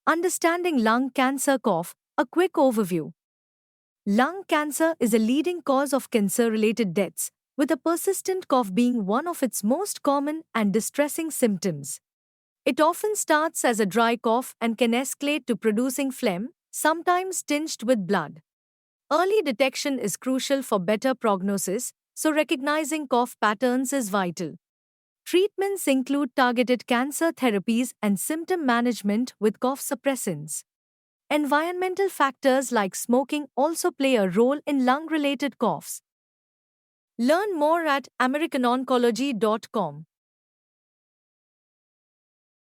Understanding lung cancer cough, a quick overview. Lung cancer is a leading cause of cancer-related deaths, with a persistent cough being one of its most common and distressing symptoms. It often starts as a dry cough and can escalate to producing phlegm, sometimes tinged with blood. Early detection is crucial for better prognosis, so recognizing cough patterns is vital. Treatments include targeted cancer therapies and symptom management with cough suppressants. Environmental factors like smoking also play a role in lung related coughs. Learn more at AmericanOncology.com.